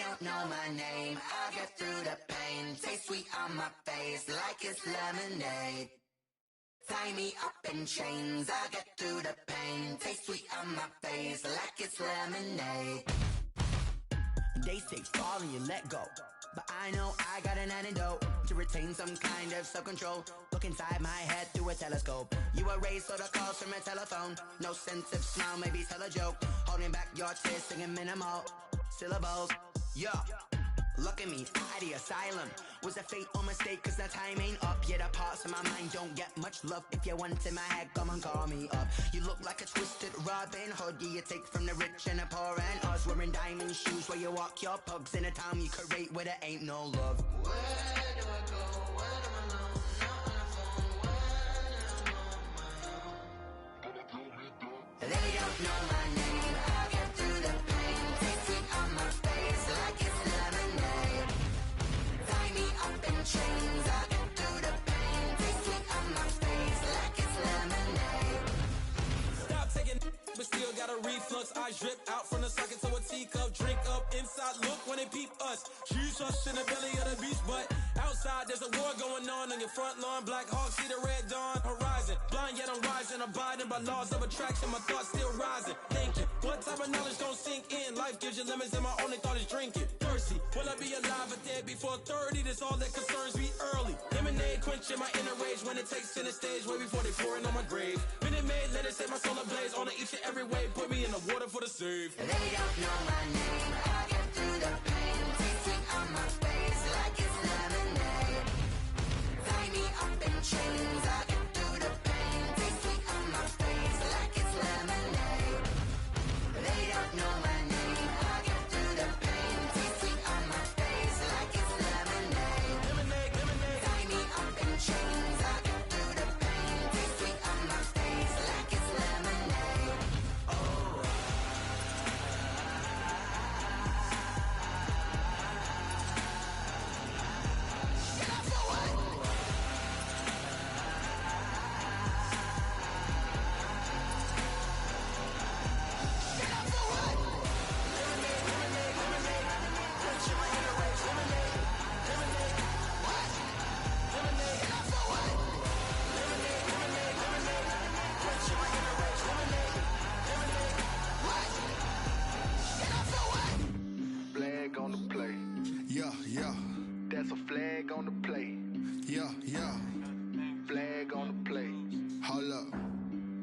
don't know my name, I'll get through the pain. Taste sweet on my face like it's lemonade. Tie me up in chains, I'll get through the pain. Taste sweet on my face like it's lemonade. They say fall and you let go, but I know I got an antidote to retain some kind of self-control. Look inside my head through a telescope. You erase all the calls from a telephone. No sense of smile, maybe tell a joke. Holding back your tears, singing minimal syllables. Yeah, look at me, out the asylum. Was a fate or mistake, cause the time ain't up. Yet the parts of my mind don't get much love. If you want in my head, come and call me up. You look like a twisted Robin Hood. Yeah, you take from the rich and the poor and us. Wearing diamond shoes where you walk your pugs. In a town you create where there ain't no love. Where do I go? When I'm alone? Not on the phone. When I'm on my own. They don't know my name. I'll get through the pain. Taste sweet on my face like it's lemonade. Tie me up in chains. I'll get through the pain. Taste sweet on my face like it's lemonade. Stop taking, but still got a reflux. Eyes drip out from the socket to a teacup. Drink up inside, look when they peep us. Jesus in the belly of the beast, but outside there's a war going on your front lawn. Black Hawk, see the red dawn horizon. Blind yet I'm rising, abiding by laws of attraction. My thoughts still rising, thinking what type of knowledge gon' sink in? Life gives you limits and my only thought is drinking. Thirsty, will I be alive or dead before 30? That's all that concerns me early. Lemonade quenching my inner rage when it takes center stage way before they pouring on my grave. Minute Maid, let it set my soul ablaze on each and every way. Put me in the water for the save. They don't know my name, I'll get through the pain. Taste sweet on my face like it's lemonade. Tie me up in chains, I'll get through the pain. Taste sweet on my face like it's lemonade. They don't know my name, I'll get through the pain. Taste sweet on my face like it's lemonade. Lemonade, lemonade. Tie me up in chains, I'll get through the pain. Taste sweet on my face like it's lemonade. Oh. Get up for what? Get up for what? Lemonade, lemonade, lemonade. Quenching my inner rage. Lemonade, lemonade. What? Lemonade, Get up for what? lemonade, lemonade, lemonade. Quenching my inner rage. Lemonade, lemonade. What? Get up for what? Flag on the play. Yeah, yeah, That's a flag on the play. yeah, yeah. Flag on the play. Hold up.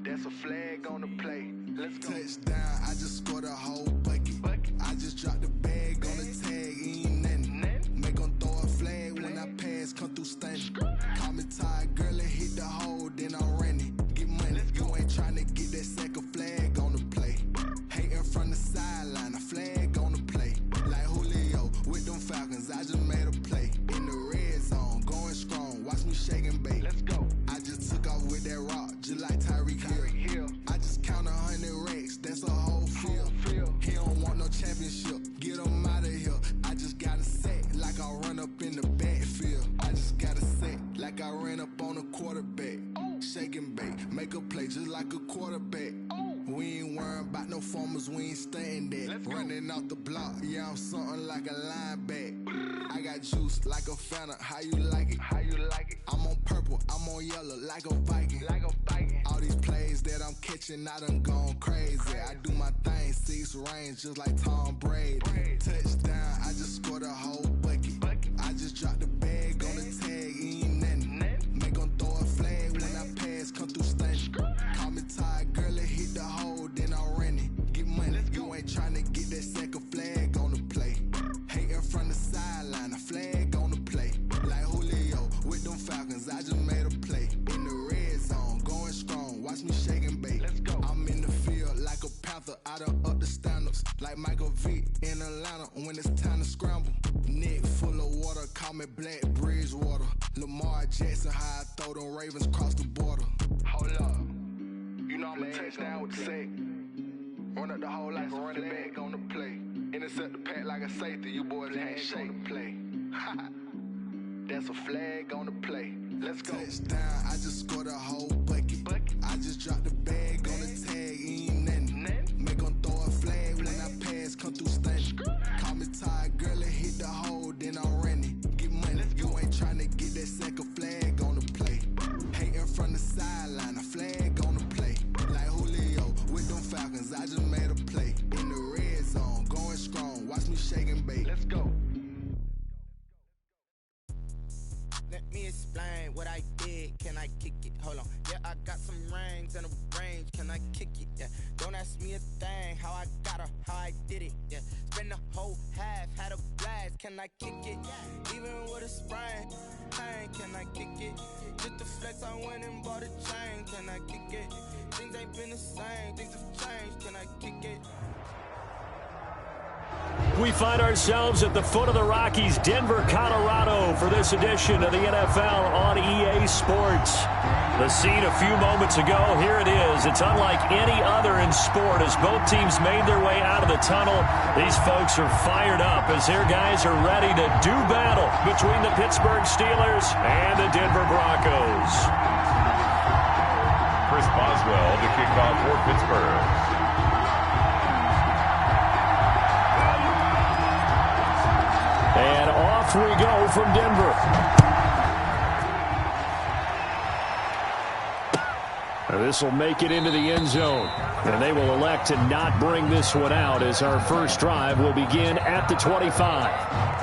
That's a flag on the play. Let's go. Touchdown, I just scored a whole bucket. I just dropped the bag on the tag, ain't nothing. Make 'em throw a flag when I pass, come through stunning. Call me tired, girl, and hit the hole, then I'm running. Get money, you ain't tryna get that second flag on the play. Hating from the sideline, a flag on the play. Like Julio with them Falcons, I just made a play. In the red zone, going strong, watch me shake and bake. Let's go. I just took off with that rock, just like Tyreek Hill. I just count 100 racks, that's a whole field. He don't want no championship, get him out of here. I just got a set, like I run up in the backfield. I just got a set, like I ran up on a quarterback. Shake and bake, make a play just like a quarterback. We ain't worrying about no formers, we ain't staying there. Running out the block, yeah, I'm something like a lineback. I got juice like a Fanta, how you like it? How you like it? I'm on purple, I'm on yellow, like a Viking. Like a Viking. All these plays that I'm catching, I done gone crazy. I do my thing, 6 range, just like Tom Brady. Touchdown, I just scored a whole bucket. I just dropped the bag on the tag, ain't nothing. Make 'em throw a flag when I pass, come through stunning. Call me tired, girl, and hit the hole, then I'm running. Get money, you ain't tryna get that second flag on the play. Hating from the sideline, a flag on the play. Like Julio with them Falcons, I just made a play. In the red zone, going strong, watch me shake and bake. Let's go. I'm in the field like a Panther, I done up the standards. Like Michael Vick in Atlanta when it's time to scramble. Neck full of water, call me Black Bridgewater. Lamar Jackson, how I throw them Ravens cross the border. Hold up. You know I'm a touchdown with the sack. Run up the hole like a running back on the play. Intercept the pack like a safety. You boys handshake on the play. That's a flag on the play. Let's go. Touchdown, I just scored a whole bucket. I just dropped the bag on the tag, ain't nothing. Make 'em throw a flag when I pass, come through stunning. Call me tired, girl, straight. Let's go. Let me explain what I did. Can I kick it? Hold on. Yeah, I got some rings and a range. Can I kick it? Yeah. Don't ask me a thing. How I got her, how I did it. Yeah. Spend the whole half, had a blast. Can I kick it? Even with a sprain, pain. Can I kick it? Just the flex, I went and bought a chain. Can I kick it? Things ain't been the same. Things have changed. Can I kick it? We find ourselves at the foot of the Rockies, Denver, Colorado, for this edition of the NFL on EA Sports. The scene a few moments ago, here it is. It's unlike any other in sport as both teams made their way out of the tunnel. These folks are fired up as their guys are ready to do battle between the Pittsburgh Steelers and the Denver Broncos. Chris Boswell to kick off for Pittsburgh. And off we go from Denver. This will make it into the end zone. And they will elect to not bring this one out as our first drive will begin at the 25.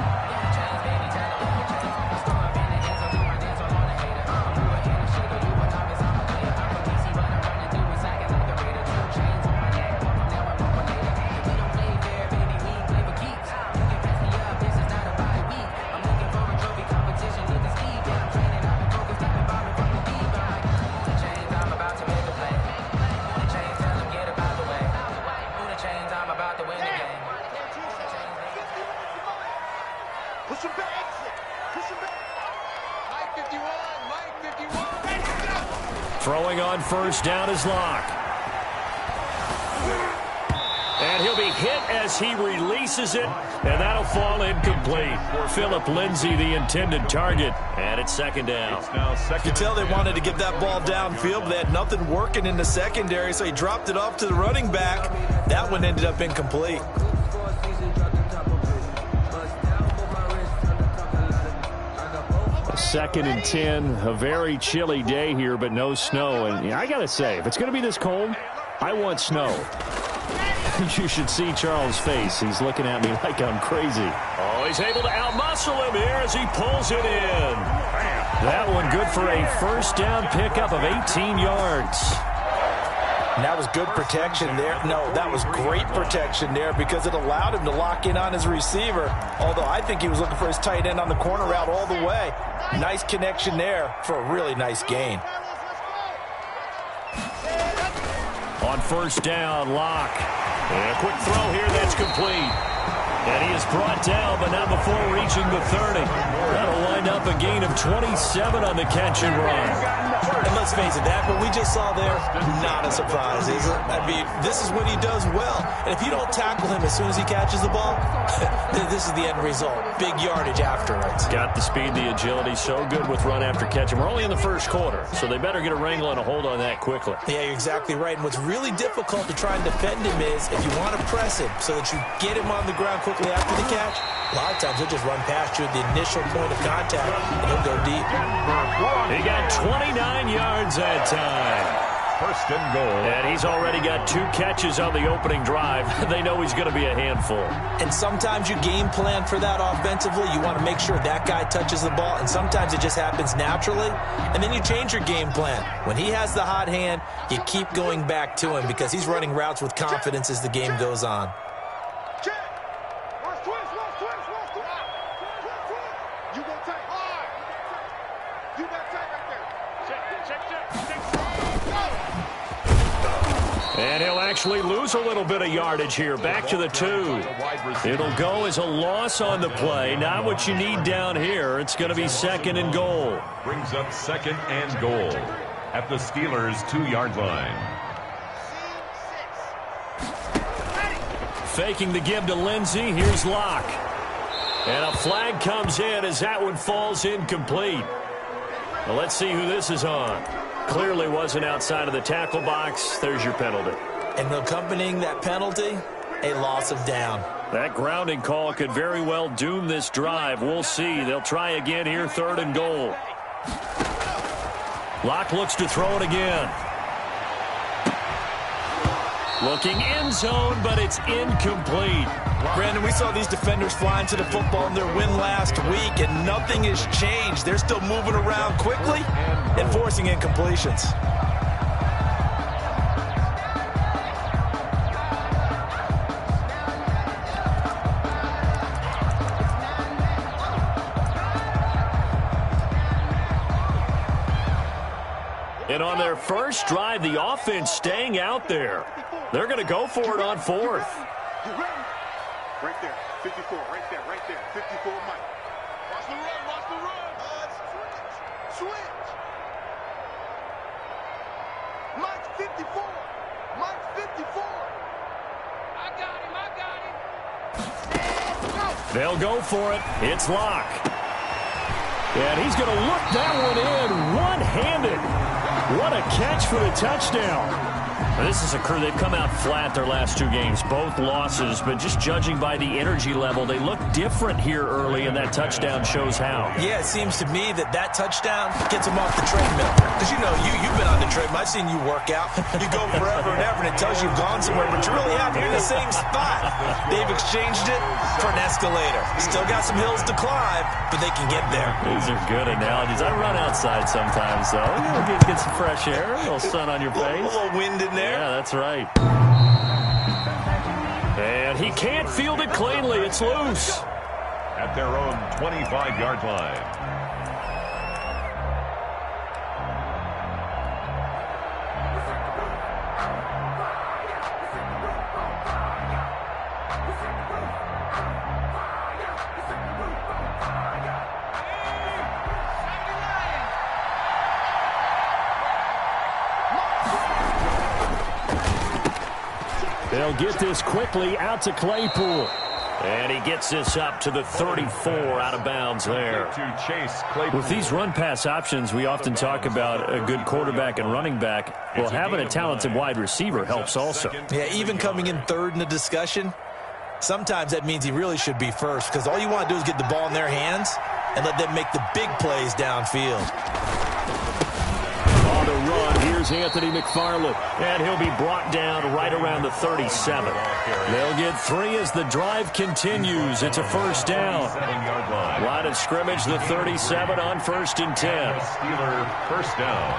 Throwing on first down is Locke. And he'll be hit as he releases it, and that'll fall incomplete. Philip Lindsay, the intended target, and it's second down. You can tell they wanted to get that ball downfield, but they had nothing working in the secondary, so he dropped it off to the running back. That one ended up incomplete. Second and 10, a very chilly day here, but no snow. And I got to say, if it's going to be this cold, I want snow. You should see Charles' face. He's looking at me like I'm crazy. Oh, he's able to outmuscle him here as he pulls it in. That one good for a first down pickup of 18 yards. And that was good protection there. No, that was great protection there because it allowed him to lock in on his receiver. Although I think he was looking for his tight end on the corner route all the way. Nice connection there for a really nice gain. On first down, Locke. And a quick throw here that's complete. And he is brought down, but not before reaching the 30. That'll wind up a gain of 27 on the catch and run. And let's face it, that what we just saw there, not a surprise, is it? I mean, this is what he does well. And if you don't tackle him as soon as he catches the ball, this is the end result. Big yardage afterwards. Got the speed, the agility, so good with run after catch. And we're only in the first quarter, so they better get a wrangle and a hold on that quickly. Yeah, you're exactly right. And what's really difficult to try and defend him is if you want to press him so that you get him on the ground quickly after the catch, a lot of times he'll just run past you at the initial point of contact, and he'll go deep. He got 29 yards that time. First and goal. And he's already got 2 catches on the opening drive. They know he's going to be a handful. And sometimes you game plan for that offensively. You want to make sure that guy touches the ball, and sometimes it just happens naturally. And then you change your game plan. When he has the hot hand, you keep going back to him because he's running routes with confidence as the game goes on. And he'll actually lose a little bit of yardage here. Back to the 2. It'll go as a loss on the play. Not what you need down here. It's going to be second and goal. Brings up second and goal at the Steelers' 2-yard line. Faking the give to Lindsay. Here's Locke. And a flag comes in as that one falls incomplete. Well, let's see who this is on. Clearly wasn't outside of the tackle box. There's your penalty. And accompanying that penalty, a loss of down. That grounding call could very well doom this drive. We'll see. They'll try again here, third and goal. Locke looks to throw it again. Looking end zone, but it's incomplete. Brandon, we saw these defenders flying to the football in their win last week, and nothing has changed. They're still moving around quickly and forcing incompletions. And on their first drive, the offense staying out there. They're going to go for it on fourth. Right there, 54, right there, 54, Mike. Watch the run. Switch. Mike's 54. I got him. They'll go for it. It's Locke. And he's going to look that one in one-handed. What a catch for the touchdown. This is a crew. They've come out flat their last two games, both losses, but just judging by the energy level, they look different here early, and that touchdown shows how. Yeah, it seems to me that touchdown gets them off the treadmill. Because, you've been on the treadmill. I've seen you work out. You go forever and ever, and it tells you you've gone somewhere, but you really haven't. You're in the same spot. They've exchanged it for an escalator. Still got some hills to climb, but they can get there. These are good analogies. I run outside sometimes, though. Get some fresh air, a little sun on your face. A little wind in there. Yeah, that's right. And he can't field it cleanly. It's loose. At their own 25-yard line. They'll get this quickly out to Claypool. And he gets this up to the 34 out of bounds there. With these run-pass options, we often talk about a good quarterback and running back. Well, having a talented wide receiver helps also. Yeah, even coming in third in the discussion, sometimes that means he really should be first, because all you want to do is get the ball in their hands and let them make the big plays downfield. On the run, here's Anthony McFarland, and he'll be brought down right around the 37. They'll get 3 as the drive continues. It's a first down. Line of scrimmage, the 37 on 1st and 10. Steeler first down.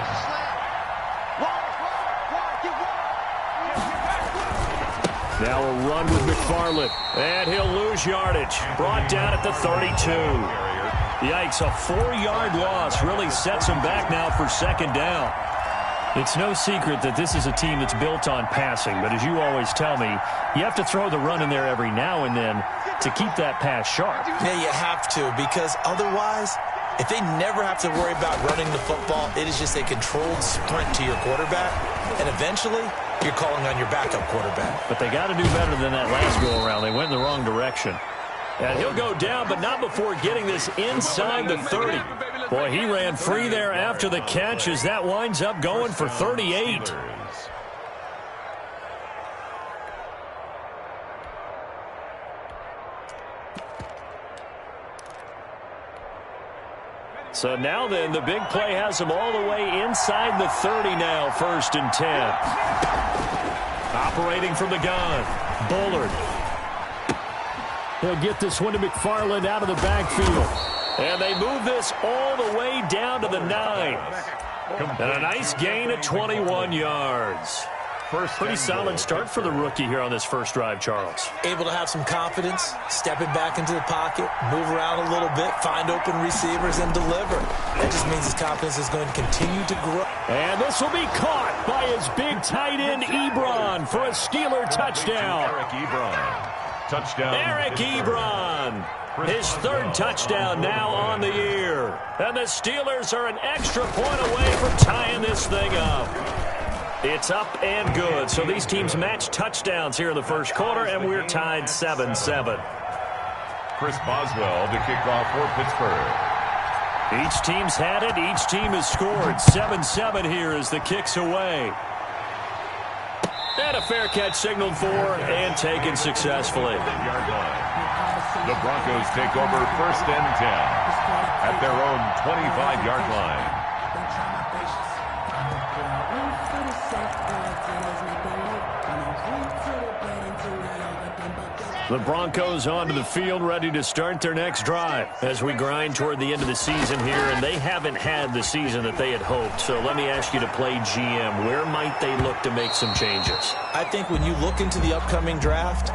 Now a run with McFarland, and he'll lose yardage. Brought down at the 32. Yikes, a 4-yard loss really sets him back now for second down. It's no secret that this is a team that's built on passing, but as you always tell me, you have to throw the run in there every now and then to keep that pass sharp. Yeah, you have to, because otherwise, if they never have to worry about running the football, it is just a controlled sprint to your quarterback, and eventually, you're calling on your backup quarterback. But they got to do better than that last go-around. They went in the wrong direction. And he'll go down, but not before getting this inside the 30. Boy, he ran free there after the catch as that winds up going for 38. So now then, the big play has him all the way inside the 30 now, 1st and 10. Operating from the gun, Bullard. He'll get this one to McFarland out of the backfield. And they move this all the way down to the 9. And a nice gain of 21 yards. Pretty solid start for the rookie here on this first drive, Charles. Able to have some confidence, stepping back into the pocket, move around a little bit, find open receivers, and deliver. That just means his confidence is going to continue to grow. And this will be caught by his big tight end, Ebron, for a Steeler touchdown. Eric Ebron. Touchdown. Eric Ebron. His 3rd touchdown now on the year. And the Steelers are an extra point away from tying this thing up. It's up and good. So these teams match touchdowns here in the first quarter, and we're tied 7-7. Chris Boswell to kick off for Pittsburgh. Each team's had it. Each team has scored. 7-7 here as the kick's away. And a fair catch signaled for and taken successfully. The Broncos take over 1st and 10 at their own 25-yard line. The Broncos onto the field, ready to start their next drive as we grind toward the end of the season here, and they haven't had the season that they had hoped. So let me ask you to play GM. Where might they look to make some changes? I think when you look into the upcoming draft,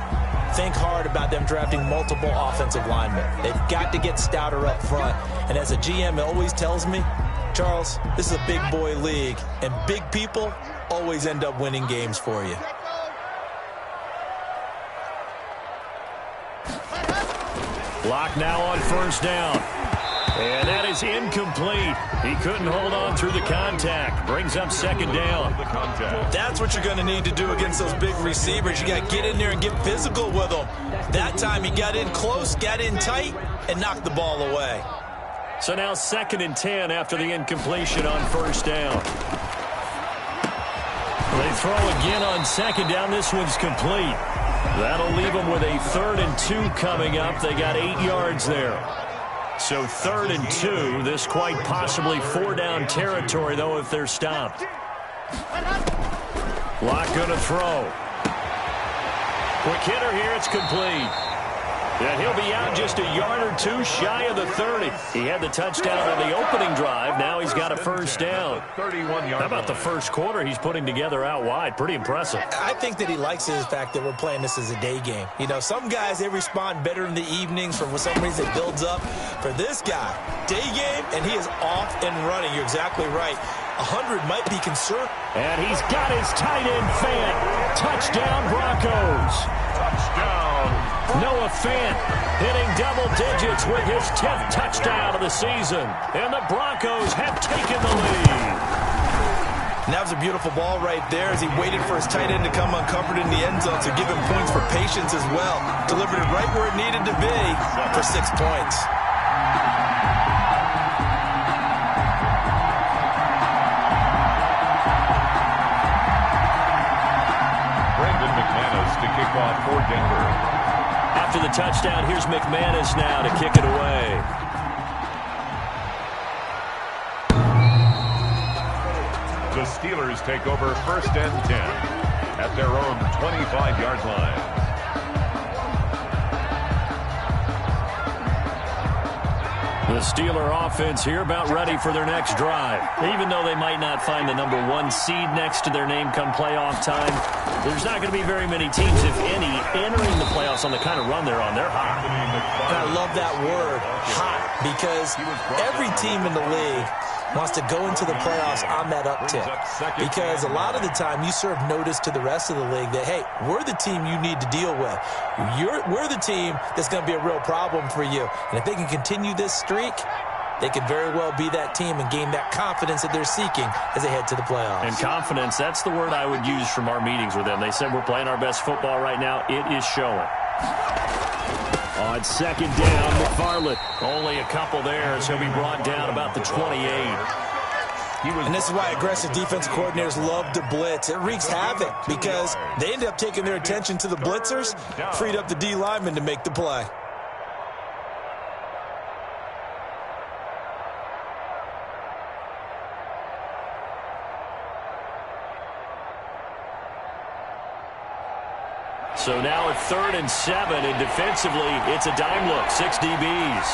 think hard about them drafting multiple offensive linemen. They've got to get stouter up front. And as a GM, it always tells me, Charles, this is a big boy league, and big people always end up winning games for you. Block now on first down. And that is incomplete. He couldn't hold on through the contact. Brings up second down. That's what you're going to need to do against those big receivers. You got to get in there and get physical with them. That time he got in close, got in tight, and knocked the ball away. So now 2nd and 10 after the incompletion on first down. They throw again on second down. This one's complete. That'll leave them with a 3rd and 2 coming up. They got 8 yards there. So 3rd and 2. This quite possibly 4-down territory, though, if they're stopped. Lock going to throw. Quick hitter here. It's complete. And he'll be out just a yard or 2 shy of the 30. He had the touchdown on the opening drive. Now he's got a first down. How about the first quarter he's putting together out wide? Pretty impressive. I think that he likes the fact that we're playing this as a day game. You know, some guys, they respond better in the evenings. For some reason, it builds up. For this guy, day game, and he is off and running. You're exactly right. 100 might be concerned. And he's got his tight end Fant. Touchdown, Broncos. Touchdown. Noah Fant hitting double digits with his 10th touchdown of the season. And the Broncos have taken the lead. And that was a beautiful ball right there as he waited for his tight end to come uncovered in the end zone, so give him points for patience as well. Delivered it right where it needed to be for 6 points. To kick off for Denver. After the touchdown, here's McManus now to kick it away. The Steelers take over 1st and 10 at their own 25-yard line. The Steeler offense here about ready for their next drive. Even though they might not find the number 1 seed next to their name come playoff time, there's not going to be very many teams, if any, entering the playoffs on the kind of run they're on. They're hot. And I love that word, hot, because every team in the league wants to go into the playoffs on that uptick. Because a lot of the time you serve notice to the rest of the league that, hey, we're the team you need to deal with. We're the team that's going to be a real problem for you. And if they can continue this streak, they could very well be that team and gain that confidence that they're seeking as they head to the playoffs. And confidence, that's the word I would use from our meetings with them. They said we're playing our best football right now. It is showing. On second down, McFarland. Only a couple there, so he'll be brought down about the 28. And this is why aggressive defense coordinators love to blitz. It wreaks havoc because they end up taking their attention to the blitzers, freed up the D lineman to make the play. So now at 3rd and 7, and defensively, it's a dime look, 6 DBs.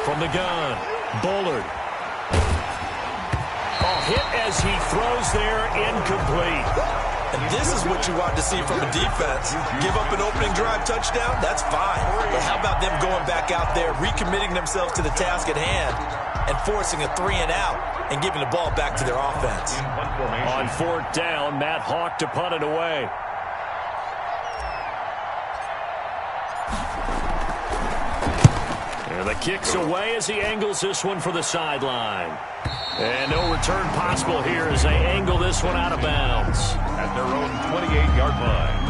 From the gun, Bullard. Hit as he throws there, incomplete. And this is what you want to see from a defense. Give up an opening drive touchdown, that's fine. But how about them going back out there, recommitting themselves to the task at hand, and forcing a 3-and-out and giving the ball back to their offense. On 4th down, Matt Hawk to punt it away. And the kick's away as he angles this one for the sideline. And no return possible here as they angle this one out of bounds. At their own 28-yard line.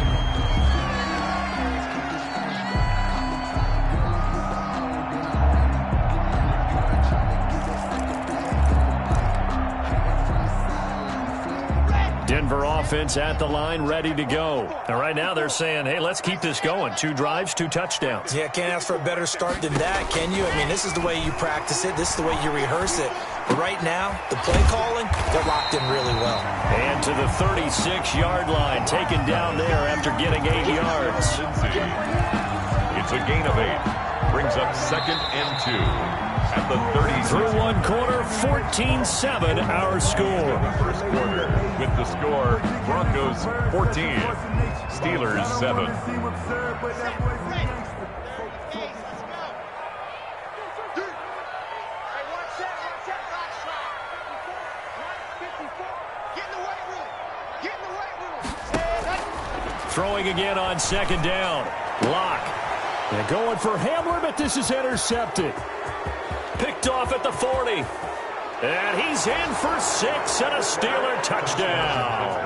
Denver offense at the line, ready to go. And right now they're saying, hey, let's keep this going. 2 drives, 2 touchdowns. Yeah, can't ask for a better start than that, can you? I mean, this is the way you practice it. This is the way you rehearse it. But right now, the play calling, they're locked in really well. And to the 36-yard line, taken down there after getting 8 yards. It's a gain of 8. Brings up 2nd and 2. At the 30. Through one quarter, 14-7 our score. First quarter with the score, Broncos 14, Steelers 7. Throwing again on 2nd down. Lock. And going for Hamler, but this is intercepted. Picked off at the 40. And he's in for 6 and a Steeler touchdown.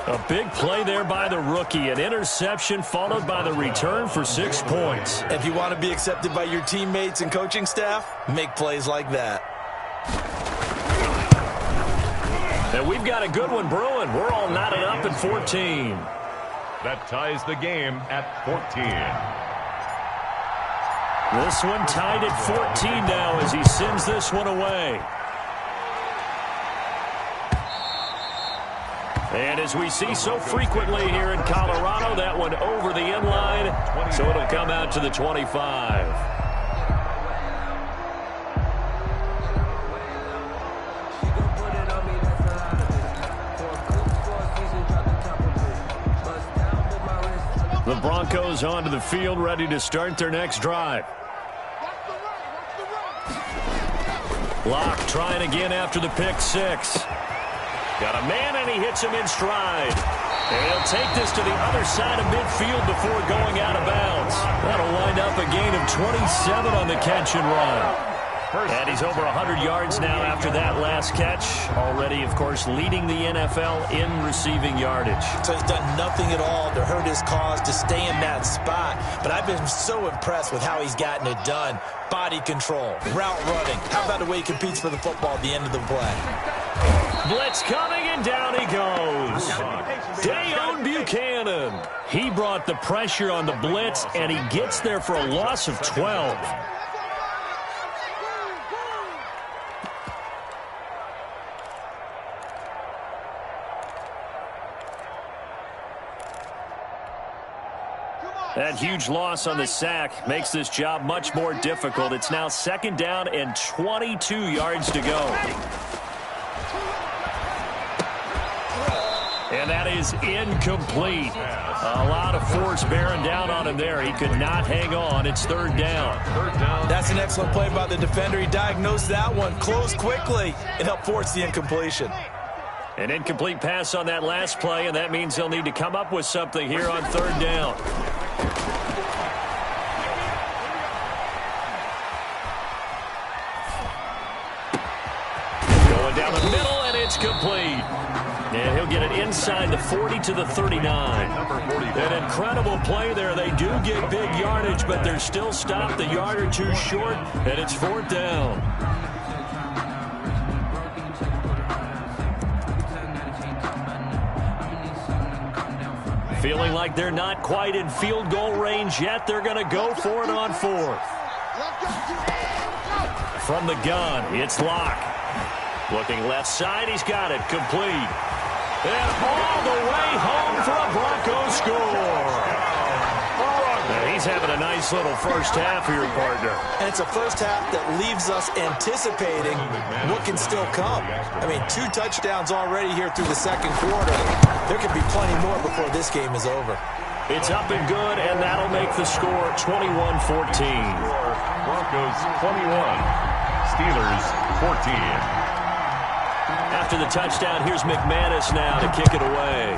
A big play there by the rookie. An interception followed by the return for 6 points. If you want to be accepted by your teammates and coaching staff, make plays like that. And we've got a good one brewing. We're all knotted up at 14. That ties the game at 14. This one tied at 14 now as he sends this one away. And as we see so frequently here in Colorado, that one over the end line, so it'll come out to the 25. The Broncos onto the field, ready to start their next drive. Lock trying again after the pick 6. Got a man, and he hits him in stride. And he'll take this to the other side of midfield before going out of bounds. That'll wind up a gain of 27 on the catch and run. And he's over 100 yards now after that last catch. Already, of course, leading the NFL in receiving yardage. So he's done nothing at all to hurt his cause, to stay in that spot. But I've been so impressed with how he's gotten it done. Body control, route running. How about the way he competes for the football at the end of the play? Blitz coming, and down he goes. Dayon Buchanan. He brought the pressure on the blitz, and he gets there for a loss of 12. That huge loss on the sack makes this job much more difficult. It's now 2nd down and 22 yards to go. And that is incomplete. A lot of force bearing down on him there. He could not hang on. It's 3rd down. That's an excellent play by the defender. He diagnosed that one, closed quickly, and helped force the incompletion. An incomplete pass on that last play, and that means he'll need to come up with something here on 3rd down. Going down the middle, and it's complete. And he'll get it inside the 40 to the 39. An incredible play there. They do get big yardage, but they're still stopped a yard or 2 short, and it's 4th down. Feeling like they're not quite in field goal range yet. They're going to go for it on 4th. From the gun, it's Lock. Looking left side, he's got it. Complete. And all the way home for a Broncos score. And he's having a nice little first half here, partner. And it's a first half that leaves us anticipating what can still come. I mean, 2 touchdowns already here through the 2nd quarter. There could be plenty more before this game is over. It's up and good, and that'll make the score 21-14. Broncos 21, Steelers 14. After the touchdown, here's McManus now to kick it away.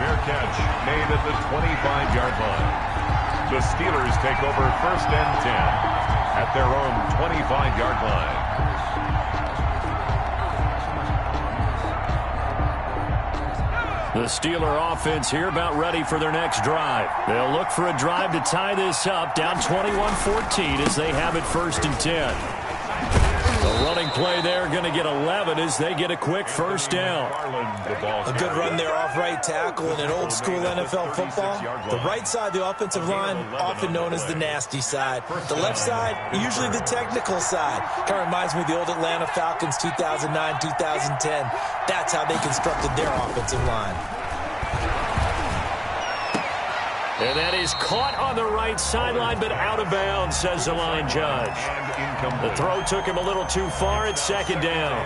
Fair catch made at the 25-yard line. The Steelers take over 1st and 10 at their own 25-yard line. The Steeler offense here about ready for their next drive. They'll look for a drive to tie this up, down 21-14 as they have it 1st and 10. The running play there, going to get 11 as they get a quick first down. A good run there off right tackle in an old-school NFL football. The right side of the offensive line, often known as the nasty side. The left side, usually the technical side. Kind of reminds me of the old Atlanta Falcons 2009, 2010. That's how they constructed their offensive line. And that is caught on the right sideline, but out of bounds, says the line judge. The throw took him a little too far at second down.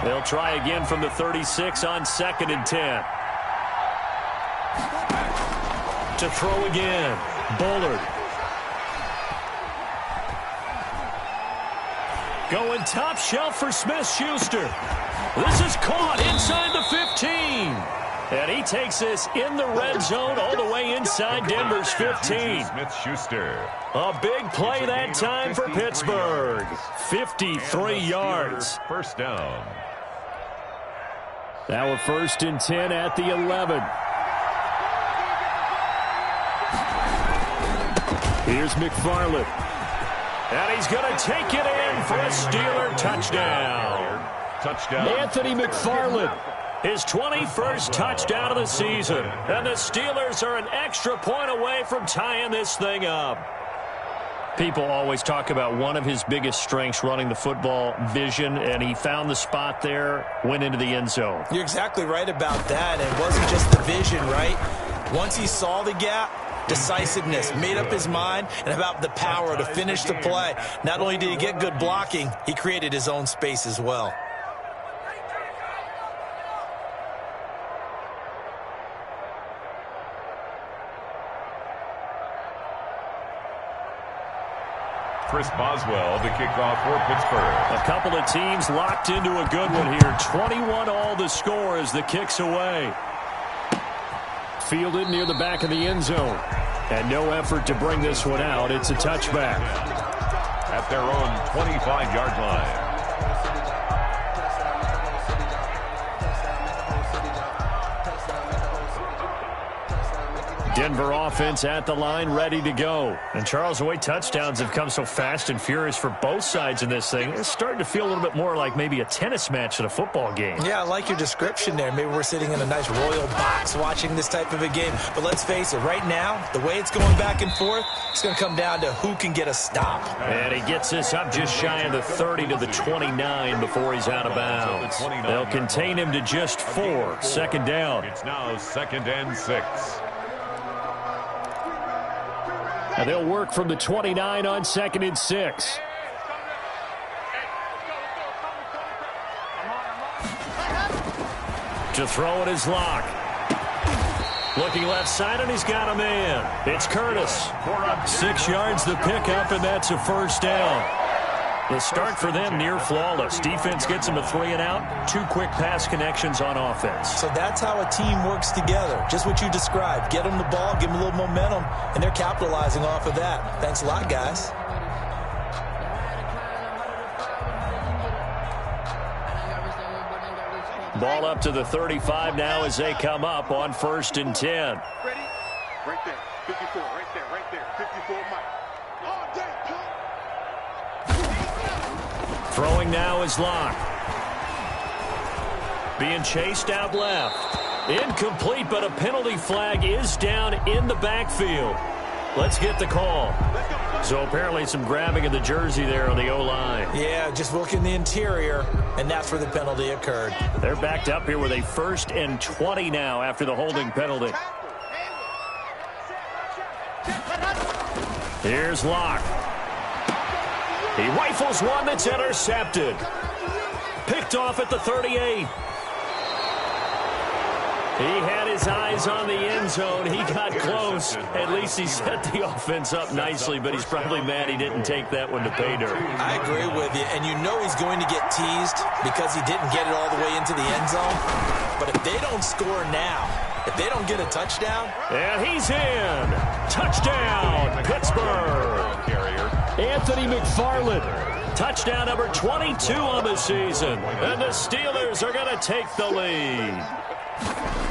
They'll try again from the 36 on 2nd and 10. To throw again, Bullard. Going top shelf for Smith-Schuster. This is caught inside the 15. And he takes this in the red zone all the way inside Denver's 15. Smith-Schuster. A big play that time for Pittsburgh. 53 yards. First down. Now a 1st and 10 at the 11. Here's McFarland. And he's going to take it in for a Steeler touchdown. Anthony McFarland. His 21st touchdown of the season. And the Steelers are an extra point away from tying this thing up. People always talk about one of his biggest strengths running the football, vision, and he found the spot there, went into the end zone. You're exactly right about that. It wasn't just the vision, right? Once he saw the gap, decisiveness, made up his mind, and about the power to finish the play. Not only did he get good blocking, he created his own space as well. Chris Boswell to kick off for Pittsburgh. A couple of teams locked into a good one here. 21 all the score as the kick's away. Fielded near the back of the end zone. And no effort to bring this one out. It's a touchback. At their own 25-yard line. Denver offense at the line, ready to go. And Charles, the way touchdowns have come so fast and furious for both sides in this thing, it's starting to feel a little bit more like maybe a tennis match at a football game. Yeah, I like your description there. Maybe we're sitting in a nice royal box watching this type of a game. But let's face it, right now, the way it's going back and forth, it's going to come down to who can get a stop. And he gets this up just shy of the 30 to the 29 before he's out of bounds. They'll contain him to just 4. Second down. It's now 2nd and 6. And they'll work from the 29 on 2nd and 6. To throw it is Locke. Looking left side, and he's got a man. It's Curtis. 6 yards the pickup, and that's a first down. The start for them near flawless. Defense gets them a 3 and out. 2 quick pass connections on offense. So that's how a team works together. Just what you described. Get them the ball, give them a little momentum, and they're capitalizing off of that. Thanks a lot, guys. Ball up to the 35 now as they come up on 1st and 10. Ready? Right there. 54. Right there. Right there. 54 Mike. All day. Throwing now is Locke. Being chased out left. Incomplete, but a penalty flag is down in the backfield. Let's get the call. So apparently some grabbing of the jersey there on the O-line. Yeah, just looking the interior, and that's where the penalty occurred. They're backed up here with a 1st and 20 now after the holding penalty. Here's Locke. He rifles one that's intercepted. Picked off at the 38. He had his eyes on the end zone. He got close. At least he set the offense up nicely, but he's probably mad he didn't take that one to pay dirt. I agree with you, and you know he's going to get teased because he didn't get it all the way into the end zone. But if they don't score now, if they don't get a touchdown. And he's in. Touchdown, Pittsburgh. Anthony McFarland. Touchdown number 22 on the season. And the Steelers are going to take the lead.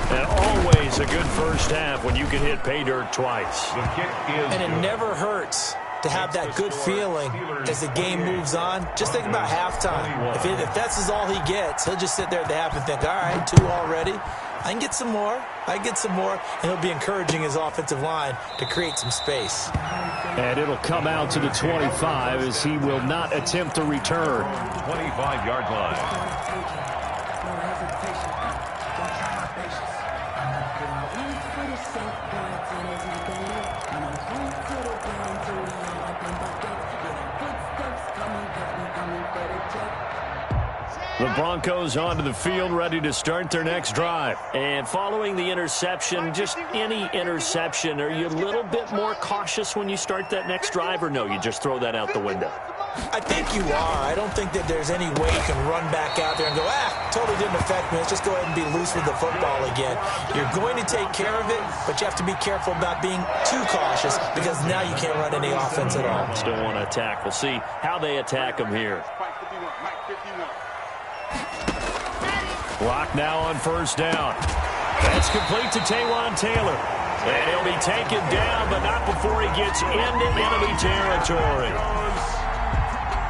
And always a good first half when you can hit pay dirt twice. And it never hurts to have that good feeling as the game moves on. Just think about halftime. If that's all he gets, he'll just sit there at the half and think, all right, 2 already. I can get some more. And he'll be encouraging his offensive line to create some space. And it'll come out to the 25 as he will not attempt to return. 25-yard line. The Broncos onto the field, ready to start their next drive. And following the interception, just any interception, are you a little bit more cautious when you start that next drive, or no, you just throw that out the window? I think you are. I don't think that there's any way you can run back out there and go, totally didn't affect me. Let's just go ahead and be loose with the football again. You're going to take care of it, but you have to be careful about being too cautious because now you can't run any offense at all. Still want to attack. We'll see how they attack them here. Block now on first down. That's complete to Taywan Taylor. And he'll be taken down, but not before he gets into enemy territory.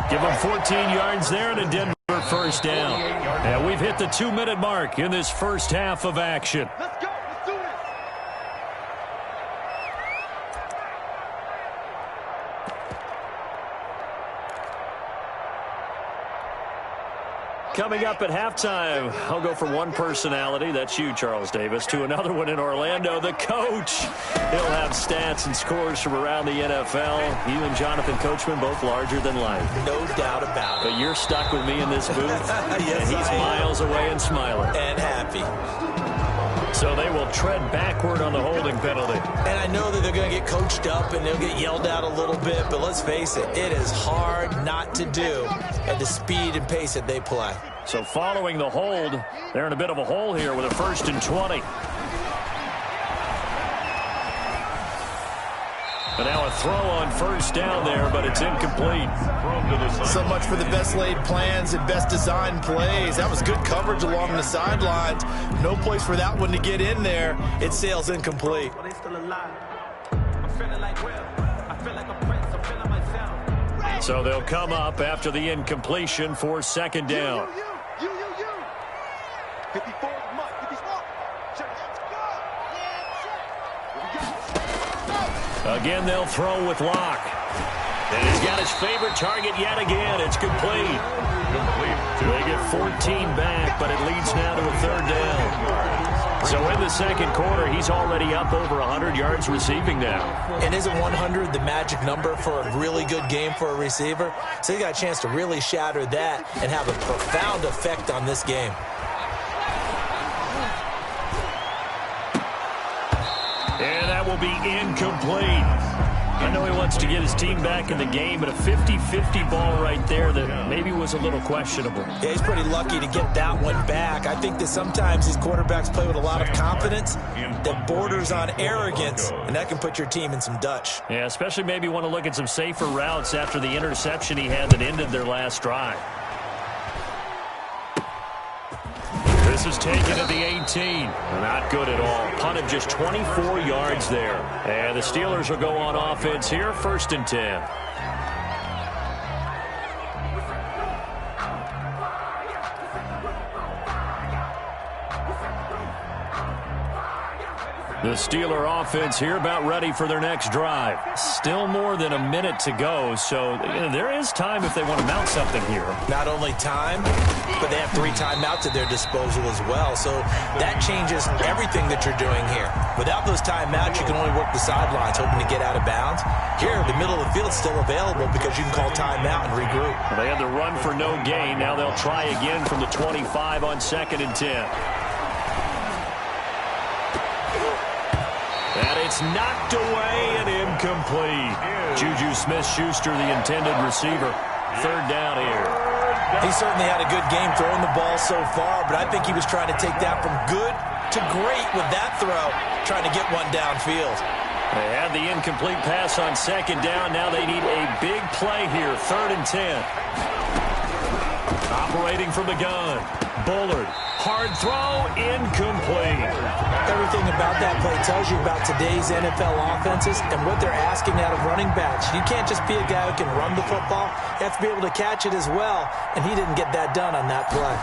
Give him 14 yards there and a Denver first down. And we've hit the 2-minute mark in this first half of action. Let's go. Let's do this. Coming up at halftime, I'll go from one personality, that's you, Charles Davis, to another one in Orlando, the coach. He'll have stats and scores from around the NFL. You and Jonathan Coachman, both larger than life. No doubt about it. But you're stuck with me in this booth, yes, and he's miles away and smiling. And happy. So they will tread backward on the holding penalty. And I know that they're going to get coached up and they'll get yelled at a little bit, but let's face it, it is hard not to do at the speed and pace that they play. So following the hold, they're in a bit of a hole here with a 1st and 20. And now a throw on first down there, but it's incomplete. So much for the best laid plans and best designed plays. That was good coverage along the sidelines. No place for that one to get in there. It sails incomplete. So they'll come up after the incompletion for 2nd down. 54 Mike. 54. Again, they'll throw with Locke. And he's got his favorite target yet again. It's complete. They get 14 back, but it leads now to a 3rd down. So in the 2nd quarter, he's already up over 100 yards receiving now. And isn't 100 the magic number for a really good game for a receiver? So he got a chance to really shatter that and have a profound effect on this game. And that will be incomplete. I know he wants to get his team back in the game, but a 50-50 ball right there that maybe was a little questionable. Yeah, he's pretty lucky to get that one back. I think that sometimes these quarterbacks play with a lot of confidence that borders on arrogance, and that can put your team in some Dutch. Yeah, especially maybe want to look at some safer routes after the interception he had that ended their last drive. This is taken at the 18. Not good at all. Punt of just 24 yards there. And the Steelers will go on offense here, 1st and 10. The Steeler offense here about ready for their next drive. Still more than a minute to go, so there is time if they want to mount something here. Not only time, but they have 3 timeouts at their disposal as well, so that changes everything that you're doing here. Without those timeouts, you can only work the sidelines, hoping to get out of bounds. Here, the middle of the field is still available because you can call timeout and regroup. They had the run for no gain. Now they'll try again from the 25 on 2nd and 10. And it's knocked away and incomplete. Juju Smith-Schuster, the intended receiver. 3rd down here. He certainly had a good game throwing the ball so far, but I think he was trying to take that from good to great with that throw, trying to get one downfield. They had the incomplete pass on 2nd down. Now they need a big play here, 3rd and 10. Operating from the gun. Bullard. Hard throw. Incomplete. Everything about that play tells you about today's NFL offenses and what they're asking out of running backs. You can't just be a guy who can run the football. You have to be able to catch it as well, and he didn't get that done on that play.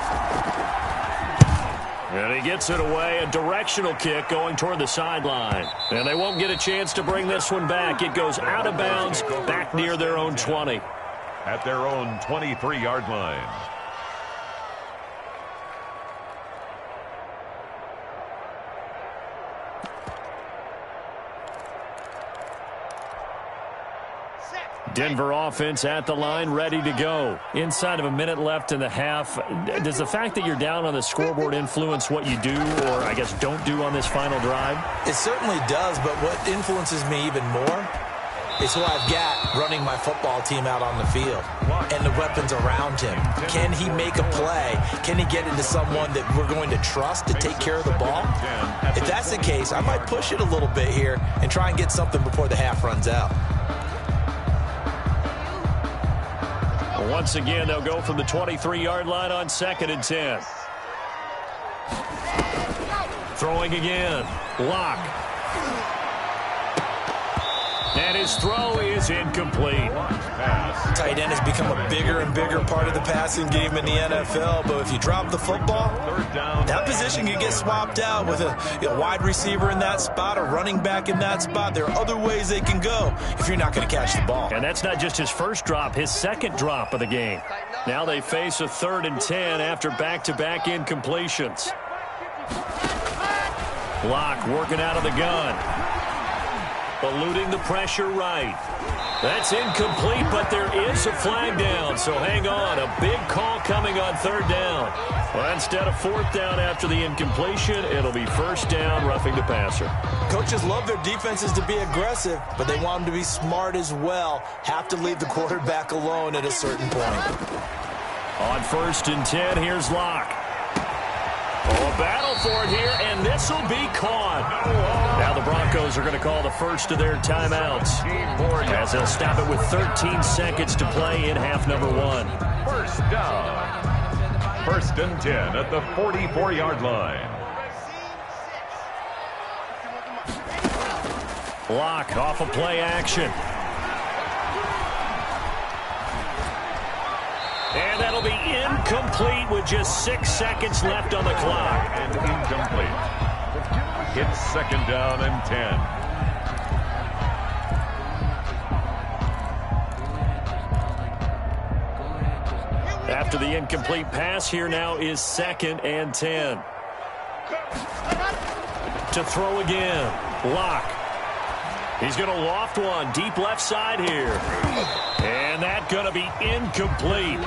And he gets it away, a directional kick going toward the sideline. And they won't get a chance to bring this one back. It goes out of bounds, back near their own 20. At their own 23-yard line. Denver offense at the line, ready to go. Inside of a minute left in the half. Does the fact that you're down on the scoreboard influence what you do, or I guess don't do on this final drive? It certainly does, but what influences me even more is who I've got running my football team out on the field and the weapons around him. Can he make a play? Can he get into someone that we're going to trust to take care of the ball? If that's the case, I might push it a little bit here and try and get something before the half runs out. Once again, they'll go from the 23-yard line on 2nd and 10. Throwing again. Lock. And his throw is incomplete. Tight end has become a bigger and bigger part of the passing game in the NFL, but if you drop the football, that position can get swapped out with a wide receiver in that spot, a running back in that spot. There are other ways they can go if you're not going to catch the ball. And that's not just his first drop, his second drop of the game. Now they face a 3rd and 10 after back-to-back incompletions. Block working out of the gun. Eluding the pressure right. That's incomplete, but there is a flag down, so hang on. A big call coming on 3rd down. Well, instead of 4th down after the incompletion, it'll be 1st down, roughing the passer. Coaches love their defenses to be aggressive, but they want them to be smart as well. Have to leave the quarterback alone at a certain point. On 1st and 10, here's Locke. Oh, a battle for it here, and this will be caught. Now the Broncos are going to call the first of their timeouts as they'll stop it with 13 seconds to play in half number 1. First down. 1st and 10 at the 44-yard line. Lock off a play action. And that'll be incomplete with just 6 seconds left on the clock. And incomplete. It's 2nd down and 10. After the incomplete pass, here now is 2nd and 10. To throw again. Lock. He's going to loft one deep left side here. And that's going to be incomplete.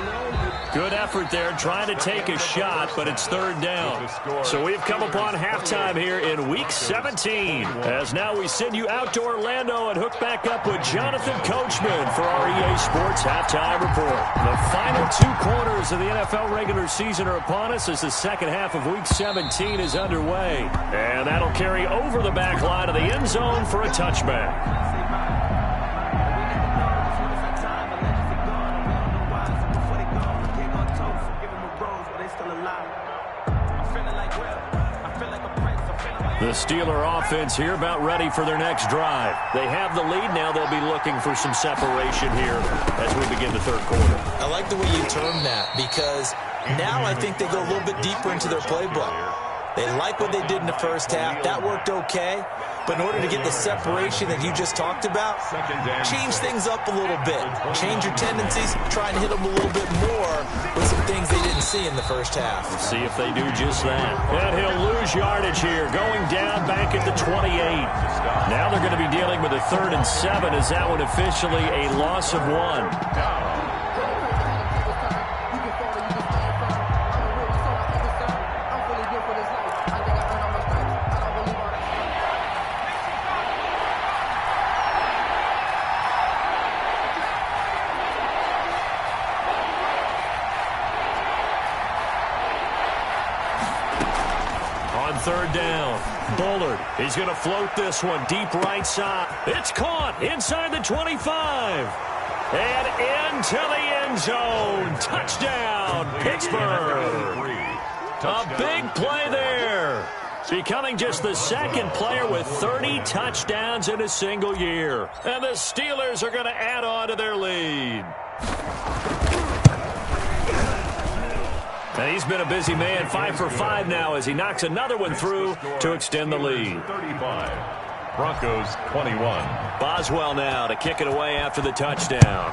Good effort there trying to take a shot, but it's 3rd down. So we've come upon halftime here in Week 17. As now we send you out to Orlando and hook back up with Jonathan Coachman for our EA Sports Halftime Report. The final 2 quarters of the NFL regular season are upon us as the second half of Week 17 is underway. And that'll carry over the back line of the end zone for a touchback. The Steeler offense here about ready for their next drive. They have the lead now. They'll be looking for some separation here as we begin the 3rd quarter. I like the way you term that because now I think they go a little bit deeper into their playbook. They like what they did in the first half. That worked okay. But in order to get the separation that you just talked about, change things up a little bit. Change your tendencies. Try and hit them a little bit more with some things they didn't see in the first half. Let's see if they do just that. And he'll lose yardage here, going down back at the 28. Now they're going to be dealing with a 3rd and 7. Is that one officially a loss of 1? On 3rd down, Bullard. He's going to float this one deep right side. It's caught inside the 25. And into the end zone. Touchdown, Pittsburgh. A big play there. Becoming just the second player with 30 touchdowns in a single year. And the Steelers are going to add on to their lead. And he's been a busy man, 5 for 5 now as he knocks another one through to extend the lead. 35. Broncos 21. Boswell now to kick it away after the touchdown.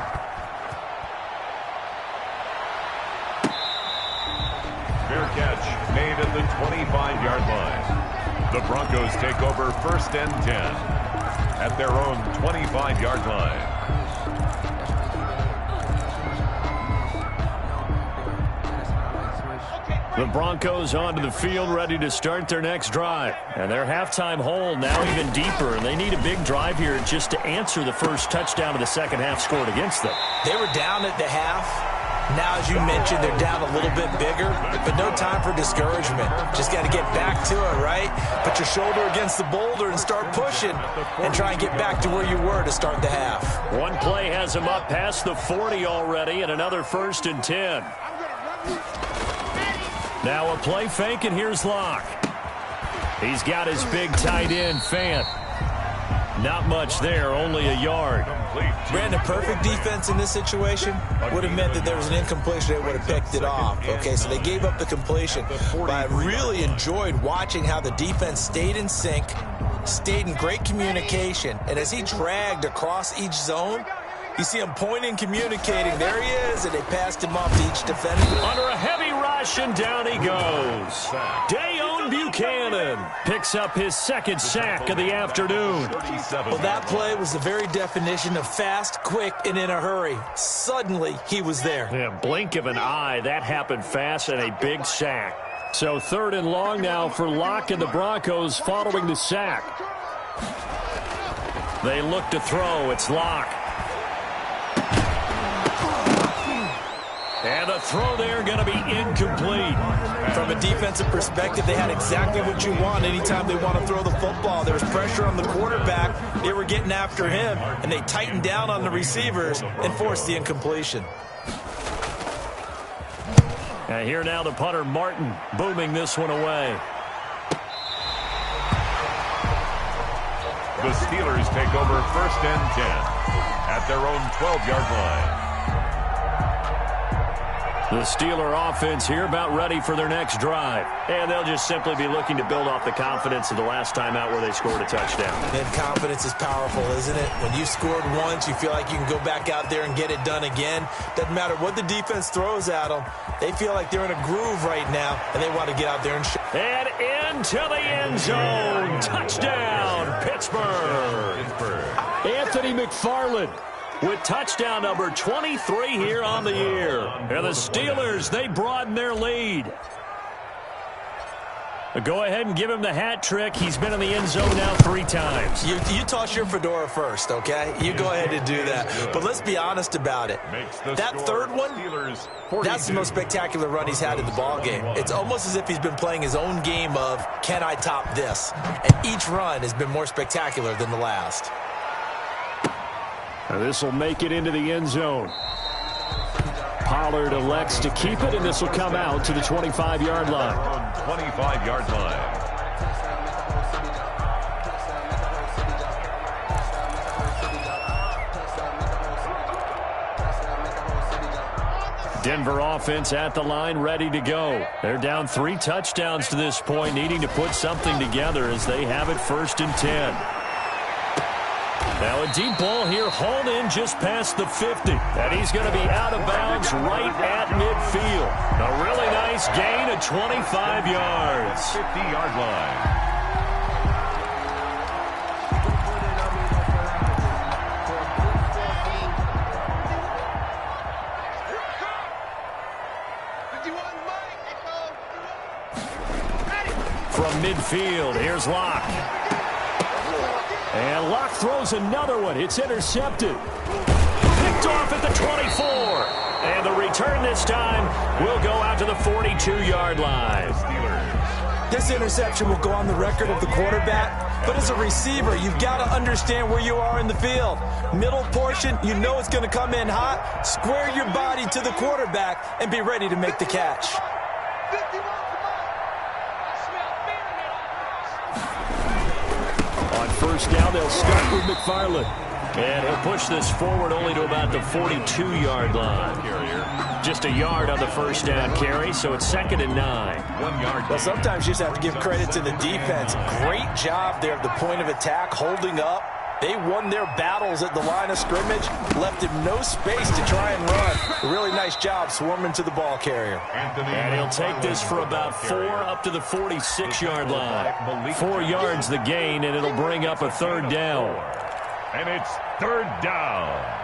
Fair catch made at the 25-yard line. The Broncos take over 1st and 10 at their own 25-yard line. The Broncos onto the field ready to start their next drive. And their halftime hole now even deeper. And they need a big drive here just to answer the first touchdown of the second half scored against them. They were down at the half. Now, as you mentioned, they're down a little bit bigger, but no time for discouragement. Just got to get back to it, right? Put your shoulder against the boulder and start pushing and try and get back to where you were to start the half. One play has him up past the 40 already, and another 1st and 10. Now a play fake, and here's Locke. He's got his big tight end, Fant. Not much there, only a yard. Brandon, perfect defense in this situation would have meant that there was an incompletion. They would have picked it off. Okay, so they gave up the completion. But I really enjoyed watching how the defense stayed in sync, stayed in great communication. And as he dragged across each zone, you see him pointing, communicating. There he is, and they passed him off to each defender. Under a heavy rush, and down he goes. Dayon Buchanan picks up his second sack of the afternoon. Well, that play was the very definition of fast, quick, and in a hurry. Suddenly, he was there. Yeah, blink of an eye. That happened fast, and a big sack. So 3rd and long now for Locke and the Broncos following the sack. They look to throw. It's Locke. And the throw there going to be incomplete. From a defensive perspective, they had exactly what you want anytime they want to throw the football. There was pressure on the quarterback. They were getting after him, and they tightened down on the receivers and forced the incompletion. And here now the punter, Martin, booming this one away. The Steelers take over 1st and 10 at their own 12-yard line. The Steeler offense here about ready for their next drive. And they'll just simply be looking to build off the confidence of the last time out where they scored a touchdown. And confidence is powerful, isn't it? When you scored once, you feel like you can go back out there and get it done again. Doesn't matter what the defense throws at them. They feel like they're in a groove right now, and they want to get out there and show. And into the end zone. Touchdown, Pittsburgh. Anthony McFarland with touchdown number 23 here on the year. And the Steelers, they broaden their lead. Go ahead and give him the hat trick. He's been in the end zone now 3 times. You toss your fedora first, okay? You go ahead and do that. But let's be honest about it. That third one, that's the most spectacular run he's had in the ballgame. It's almost as if he's been playing his own game of, can I top this? And each run has been more spectacular than the last. This will make it into the end zone. Pollard elects to keep it, and this will come out to the 25-yard line. 25-yard line. Denver offense at the line, ready to go. They're down 3 touchdowns to this point, needing to put something together as they have it 1st and 10. Now a deep ball here, hauled in just past the 50. And he's going to be out of bounds right at midfield. A really nice gain of 25 yards. 50-yard line. From midfield, here's Locke. And Locke throws another one. It's intercepted. Picked off at the 24. And the return this time will go out to the 42-yard line. This interception will go on the record of the quarterback, but as a receiver, you've got to understand where you are in the field. Middle portion, you know it's going to come in hot. Square your body to the quarterback and be ready to make the catch. On first down, they'll start with McFarland. And he'll push this forward only to about the 42-yard line. Just a yard on the first down carry, so it's 2nd and 9. 1 yard. Well, sometimes you just have to give credit to the defense. Great job there at the point of attack, holding up. They won their battles at the line of scrimmage, left him no space to try and run. A really nice job swarming to the ball carrier. And he'll take this for about 4 up to the 46-yard line. 4 yards the gain, and it'll bring up a 3rd down. And it's 3rd down.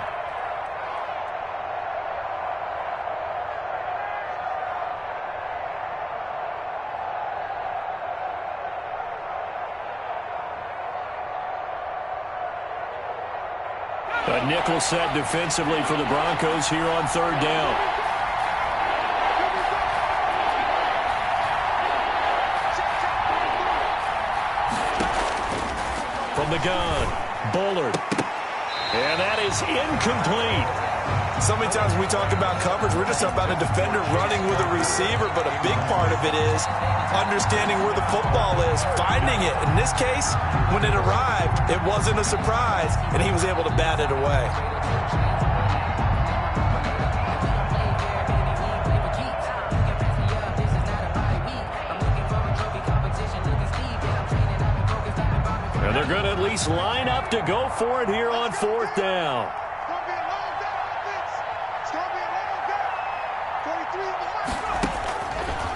A nickel set defensively for the Broncos here on 3rd down. From the gun. Bullard. And that is incomplete. So many times when we talk about coverage, we're just talking about a defender running with a receiver, but a big part of it is understanding where the football is, finding it. In this case, when it arrived, it wasn't a surprise, and he was able to bat it away. And they're going to at least line up to go for it here on 4th down.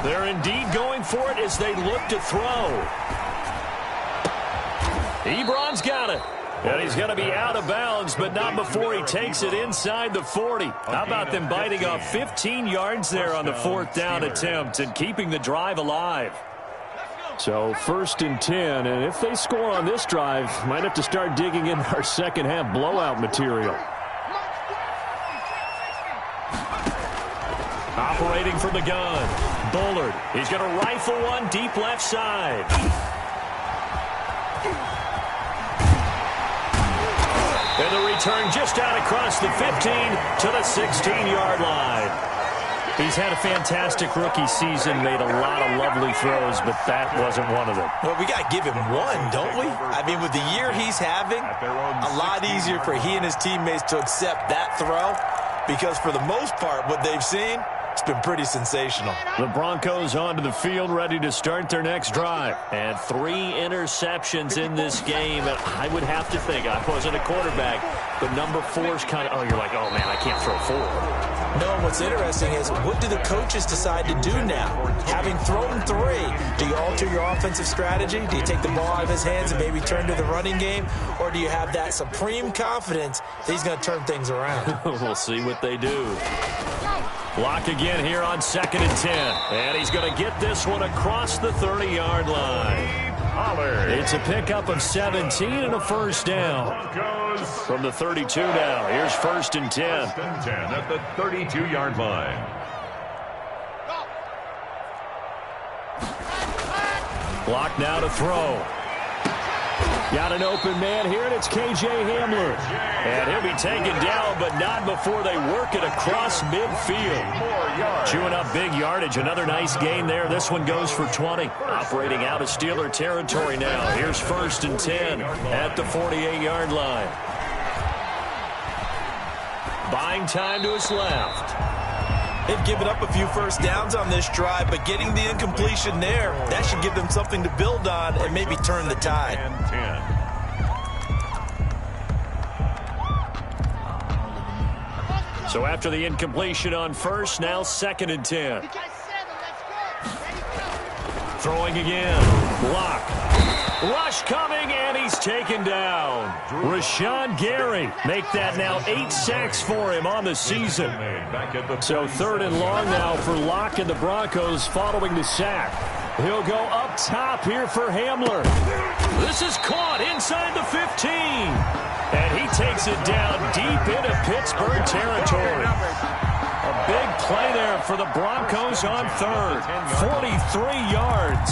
They're indeed going for it as they look to throw. Ebron's got it. And he's going to be out of bounds, but not before he takes it inside the 40. How about them biting off 15 yards there on the 4th down attempt and keeping the drive alive? So 1st and 10, and if they score on this drive, might have to start digging in our second half blowout material. Operating from the gun, Bullard. He's going to rifle one deep left side. And the return just out across the 15 to the 16-yard line. He's had a fantastic rookie season, made a lot of lovely throws, but that wasn't one of them. Well, we got to give him one, don't we? I mean, with the year he's having, a lot easier for he and his teammates to accept that throw because for the most part, what they've seen, it's been pretty sensational. The Broncos onto the field, ready to start their next drive. And 3 interceptions in this game. And I would have to think, I wasn't a quarterback, but number 4's kind of, you're like, oh, man, I can't throw 4. No, what's interesting is what do the coaches decide to do now? Having thrown 3, do you alter your offensive strategy? Do you take the ball out of his hands and maybe turn to the running game? Or do you have that supreme confidence that he's going to turn things around? We'll see what they do. Block again here on 2nd and 10. And he's going to get this one across the 30-yard line. It's a pickup of 17 and a 1st down. From the 32 now. Here's 1st and 10. 1st and 10 at the 32-yard line. Block now to throw. Got an open man here, and it's K.J. Hamler. And he'll be taken down, but not before they work it across midfield. Chewing up big yardage. Another nice gain there. This one goes for 20. Operating out of Steeler territory now. Here's 1st and 10 at the 48-yard line. Buying time to his left. They've given up a few first downs on this drive, but getting the incompletion there, that should give them something to build on and maybe turn the tide. So after the incompletion on 1st, now 2nd and 10. Throwing again. Block. Rush coming, and he's taken down. Rashawn Gary make that now 8 sacks for him on the season. So 3rd and long now for Locke and the Broncos following the sack. He'll go up top here for Hamler. This is caught inside the 15. And he takes it down deep into Pittsburgh territory. A big play there for the Broncos on 3rd. 43 yards.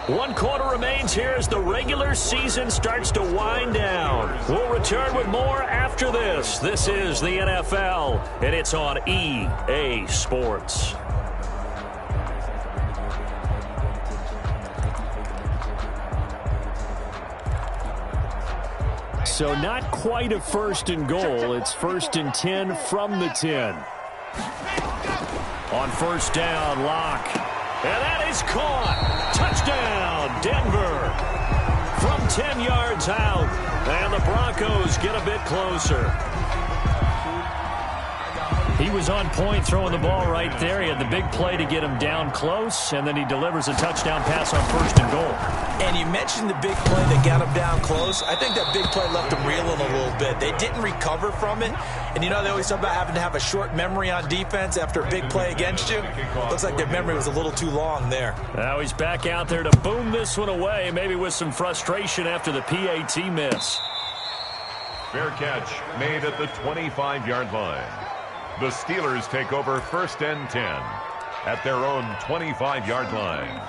One quarter remains here as the regular season starts to wind down. We'll return with more after this. This is the NFL, and it's on EA Sports. So not quite a first and goal. It's 1st and 10 from the 10. On first down, Locke. And that is caught. Touchdown, Denver. From 10 yards out. And the Broncos get a bit closer. He was on point throwing the ball right there. He had the big play to get him down close, and then he delivers a touchdown pass on first and goal. And you mentioned the big play that got him down close. I think that big play left him reeling a little bit. They didn't recover from it. And you know they always talk about having to have a short memory on defense after a big play against you. Looks like their memory was a little too long there. Now he's back out there to boom this one away, maybe with some frustration after the PAT miss. Fair catch made at the 25-yard line. The Steelers take over 1st and 10 at their own 25-yard line.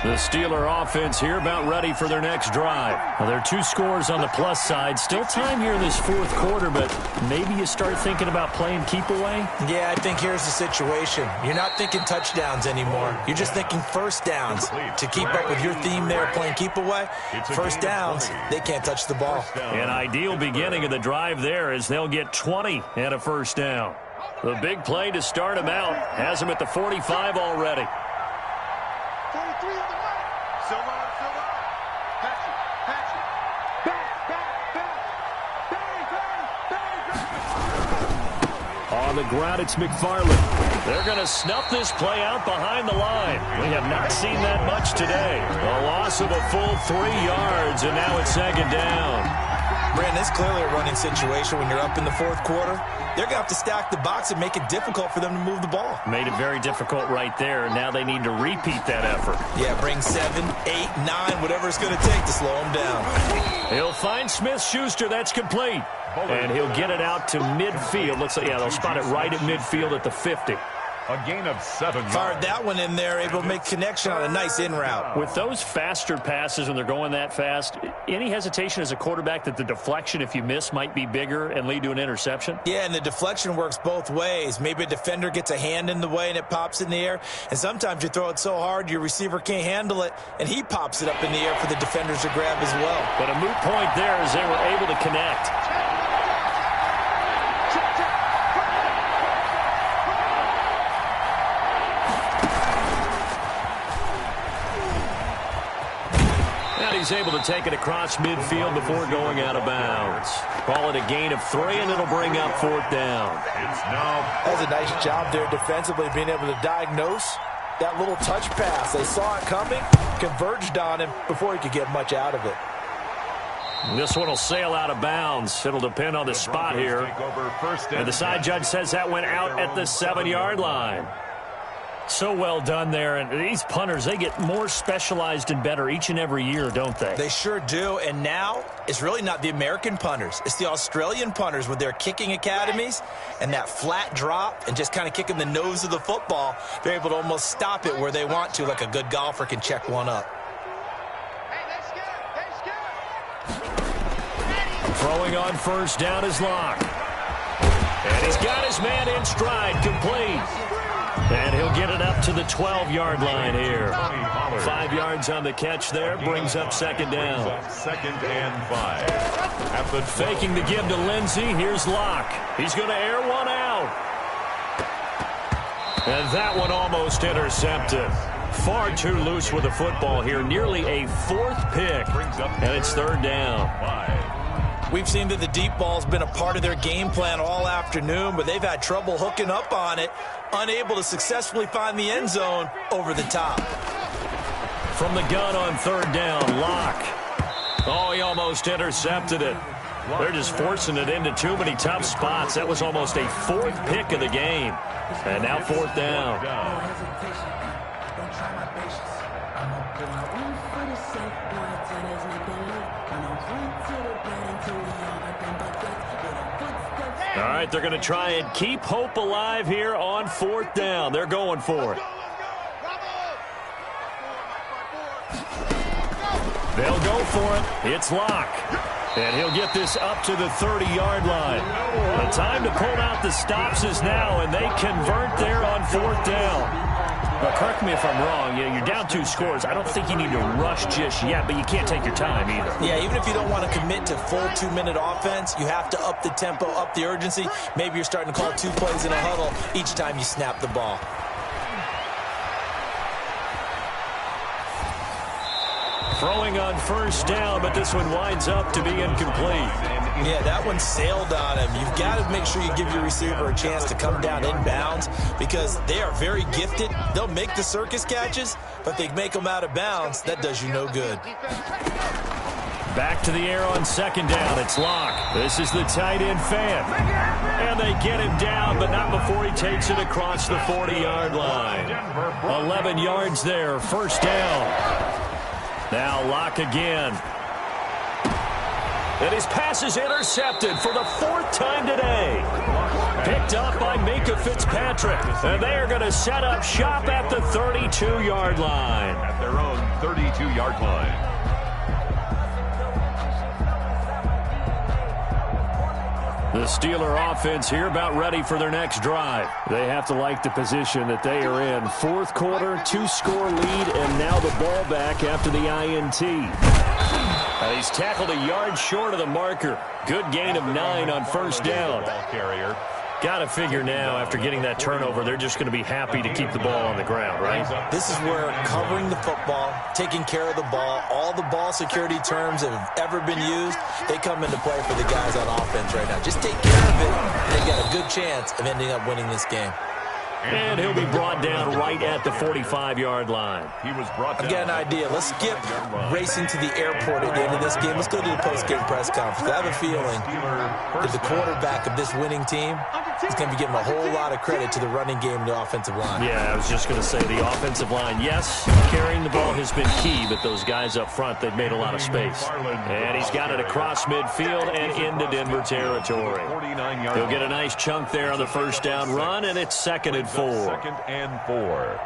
The Steeler offense here about ready for their next drive. Now, there are 2 scores on the plus side. Still time here in this 4th quarter, but maybe you start thinking about playing keep away? Yeah, I think here's the situation. You're not thinking touchdowns anymore. You're just thinking first downs. To keep up with your theme there, playing keep away, first downs, they can't touch the ball. An ideal beginning of the drive there as they'll get 20 and a first down. The big play to start him out has him at the 45 already. 43 on the right. Silver. Patch it. Back. On the ground, it's McFarland. They're going to snuff this play out behind the line. We have not seen that much today. A loss of a full 3 yards, and now it's 2nd down. Brandon, it's clearly a running situation when you're up in the 4th quarter. They're going to have to stack the box and make it difficult for them to move the ball. Made it very difficult right there. Now they need to repeat that effort. Yeah, bring 7, 8, 9, whatever it's going to take to slow them down. He'll find Smith-Schuster. That's complete. And he'll get it out to midfield. Looks like, yeah, they'll spot it right at midfield at the 50. A gain of 7 yards. Fired that one in there, able to make connection on a nice in route. With those faster passes when they're going that fast, any hesitation as a quarterback that the deflection, if you miss, might be bigger and lead to an interception? Yeah, and the deflection works both ways. Maybe a defender gets a hand in the way and it pops in the air. And sometimes you throw it so hard your receiver can't handle it, and he pops it up in the air for the defenders to grab as well. But a moot point there as they were able to connect. He's able to take it across midfield before going out of bounds. Call it a gain of 3, and it'll bring up 4th down. That's a nice job there defensively, being able to diagnose that little touch pass. They saw it coming, converged on him before he could get much out of it. This one will sail out of bounds. It'll depend on the spot here. And the side judge says that went out at the 7-yard line. So well done there. And these punters, they get more specialized and better each and every year, don't they? They sure do. And now it's really not the American punters. It's the Australian punters with their kicking academies and that flat drop and just kind of kicking the nose of the football. They're able to almost stop it where they want to, like a good golfer can check one up. Throwing on first down is Locke. And he's got his man in stride, complete. And he'll get it up to the 12-yard line here. 5 yards on the catch there, brings up 2nd down. 2nd and 5. Faking the give to Lindsey, here's Locke. He's going to air one out. And that one almost intercepted. Far too loose with the football here, nearly a 4th pick. And it's 3rd down. We've seen that the deep ball's been a part of their game plan all afternoon, but they've had trouble hooking up on it, unable to successfully find the end zone over the top. From the gun on 3rd down, Locke. Oh, he almost intercepted it. They're just forcing it into too many tough spots. That was almost a 4th pick of the game. And now 4th down. All right, they're going to try and keep hope alive here on 4th down. They're going for it. They'll go for it. It's Locke. And he'll get this up to the 30-yard line. The time to pull out the stops is now, and they convert there on 4th down. But correct me if I'm wrong. You're down 2 scores. I don't think you need to rush just yet, but you can't take your time either. Yeah, even if you don't want to commit to full 2-minute offense, you have to up the tempo, up the urgency. Maybe you're starting to call 2 plays in a huddle each time you snap the ball. Throwing on 1st down, but this one winds up to be incomplete. Yeah, that one sailed on him. You've got to make sure you give your receiver a chance to come down inbounds because they are very gifted. They'll make the circus catches, but they make them out of bounds. That does you no good. Back to the air on 2nd down. It's Locke. This is the tight end fan. And they get him down, but not before he takes it across the 40-yard line. 11 yards there, 1st down. Now Locke again. And his pass is intercepted for the 4th time today. Picked up by Minkah Fitzpatrick. And they are going to set up shop at the 32-yard line. At their own 32-yard line. The Steeler offense here about ready for their next drive. They have to like the position that they are in. 4th quarter, 2-score lead, and now the ball back after the INT. He's tackled a yard short of the marker. Good gain of 9 on 1st down. Ball carrier. Got to figure now, after getting that turnover, they're just going to be happy to keep the ball on the ground, right? This is where covering the football, taking care of the ball, all the ball security terms that have ever been used, they come into play for the guys on offense right now. Just take care of it, and they've got a good chance of ending up winning this game. And he'll be brought down right at the 45-yard line. He was brought down. I've got an idea. Let's skip racing to the airport at the end of this game. Let's go to the post-game press conference. I have a feeling that the quarterback of this winning team is going to be giving a whole lot of credit to the running game and the offensive line. Yeah, I was just going to say the offensive line, yes, carrying the ball has been key, but those guys up front, they've made a lot of space. And he's got it across midfield and into Denver territory. He'll get a nice chunk there on the 1st down run, and it's 2nd and 4. 2nd and 4.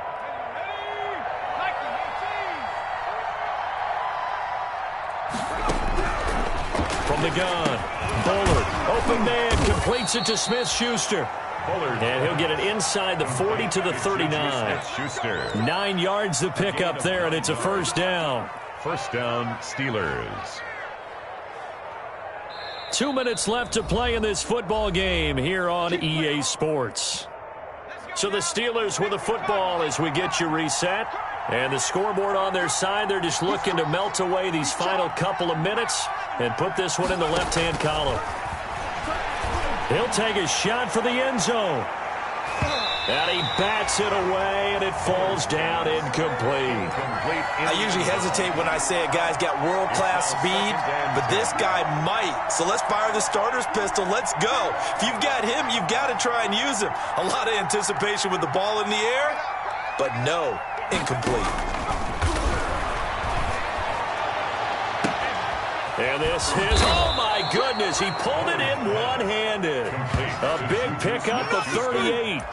From the gun, Bullard, open man, completes it to Smith-Schuster. And he'll get it inside the 40 to the 39. 9 yards to pick up there, and it's a 1st down. 1st down, Steelers. 2 minutes left to play in this football game here on EA Sports. So the Steelers with the football as we get you reset. And the scoreboard on their side, they're just looking to melt away these final couple of minutes and put this one in the left-hand column. He'll take a shot for the end zone. And he bats it away, and it falls down incomplete. I usually hesitate when I say a guy's got world-class speed, but this guy might. So let's fire the starter's pistol. Let's go. If you've got him, you've got to try and use him. A lot of anticipation with the ball in the air, but no, incomplete. And this is, oh my goodness, he pulled it in one-handed. A big pickup of 38.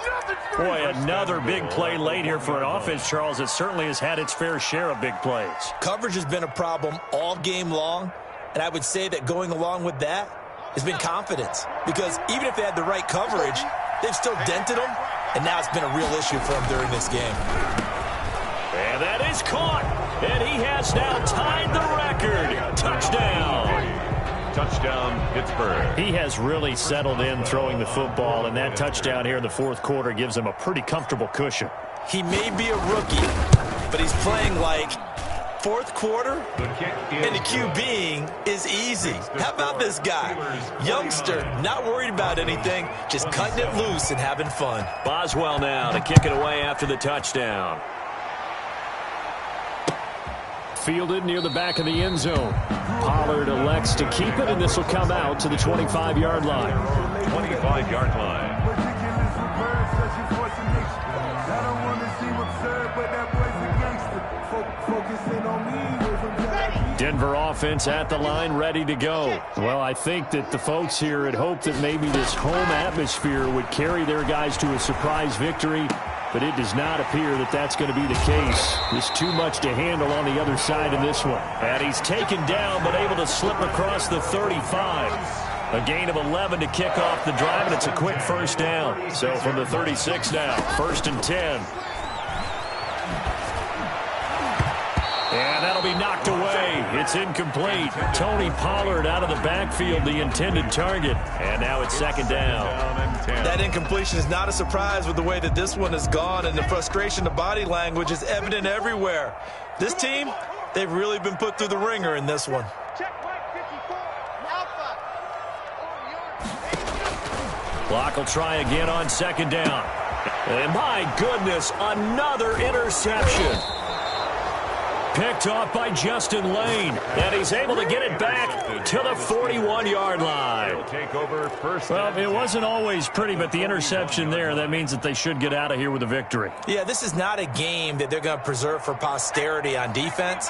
Boy, another big play late here for an offense, Charles. It certainly has had its fair share of big plays. Coverage has been a problem all game long, and I would say that going along with that has been confidence. Because even if they had the right coverage, they've still dented them, and now it's been a real issue for them during this game. And that is caught, and he has now tied the record. Touchdown. Touchdown, Pittsburgh. He has really settled in throwing the football, and that touchdown here in the 4th quarter gives him a pretty comfortable cushion. He may be a rookie, but he's playing like 4th quarter, and the QBing is easy. How about this guy? Youngster, not worried about anything, just cutting it loose and having fun. Boswell now to kick it away after the touchdown. Fielded near the back of the end zone. Pollard elects to keep it, and this will come out to the 25-yard line. 25-yard line. I don't want to seem absurd, but that boy's a gangster. Focus in Denver offense at the line, ready to go. Well, I think that the folks here had hoped that maybe this home atmosphere would carry their guys to a surprise victory, but it does not appear that that's going to be the case. There's too much to handle on the other side in this one. And he's taken down, but able to slip across the 35. A gain of 11 to kick off the drive, and it's a quick first down. So from the 36 now, 1st and 10. And that'll be knocked away. It's incomplete. Tony Pollard out of the backfield, the intended target. And now it's 2nd down. That incompletion is not a surprise with the way that this one has gone, and the frustration, the body language is evident everywhere. This team, they've really been put through the ringer in this one. Clock will try again on 2nd down. And my goodness, another interception. Picked off by Justin Lane, and he's able to get it back to the 41-yard line. Well, it wasn't always pretty, but the interception there, that means that they should get out of here with a victory. Yeah, this is not a game that they're going to preserve for posterity on defense,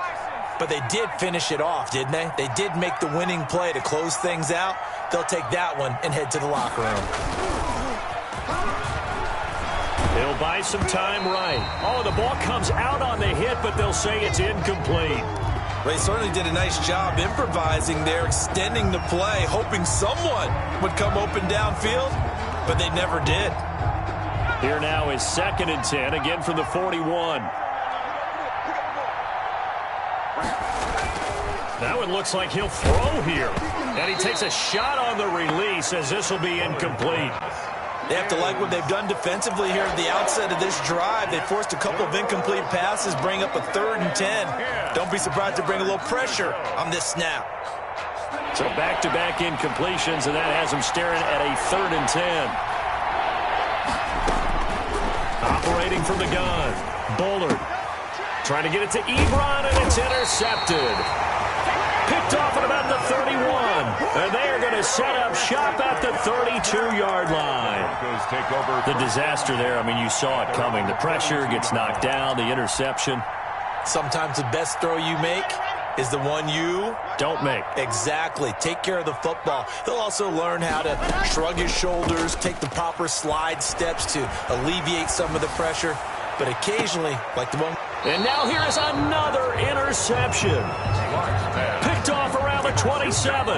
but they did finish it off, didn't they? They did make the winning play to close things out. They'll take that one and head to the locker room. They'll buy some time right. Oh, the ball comes out on the hit, but they'll say it's incomplete. They certainly did a nice job improvising there, extending the play, hoping someone would come open downfield, but they never did. Here now is 2nd and 10, again from the 41. That one looks like he'll throw here. And he takes a shot on the release as this will be incomplete. They have to like what they've done defensively here at the outset of this drive. They forced a couple of incomplete passes, bring up a 3rd and 10. Don't be surprised to bring a little pressure on this snap. So back-to-back incompletions, and that has them staring at a 3rd and 10. Operating from the gun, Bullard trying to get it to Ebron, and it's intercepted. Picked off at about the 31. And they are going to set up shop at the 32-yard line. The disaster there, I mean, you saw it coming. The pressure gets knocked down, the interception. Sometimes the best throw you make is the one you don't make. Exactly. Take care of the football. He'll also learn how to shrug his shoulders, take the proper slide steps to alleviate some of the pressure. But occasionally, like the one. And now here is another interception. Picked off around the 27.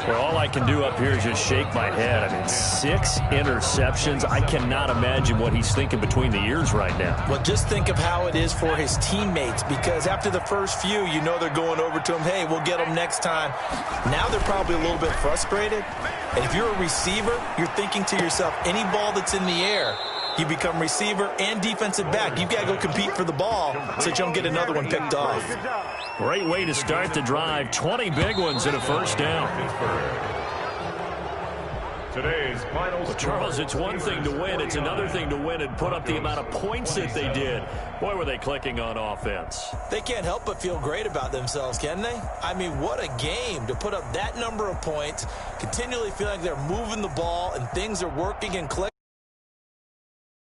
Well, all I can do up here is just shake my head. I mean, 6 interceptions. I cannot imagine what he's thinking between the ears right now. Well, just think of how it is for his teammates, because after the first few, you know they're going over to him, hey, we'll get them next time. Now they're probably a little bit frustrated. And if you're a receiver, you're thinking to yourself, any ball that's in the air, you become receiver and defensive back. You've got to go compete for the ball so that you don't get another one picked off. Great way to start the drive. 20 big ones and a first down. Today's final well, Charles, it's one thing to win. It's another thing to win and put up the amount of points that they did. Boy, were they clicking on offense. They can't help but feel great about themselves, can they? I mean, what a game to put up that number of points, continually feeling like they're moving the ball and things are working and clicking.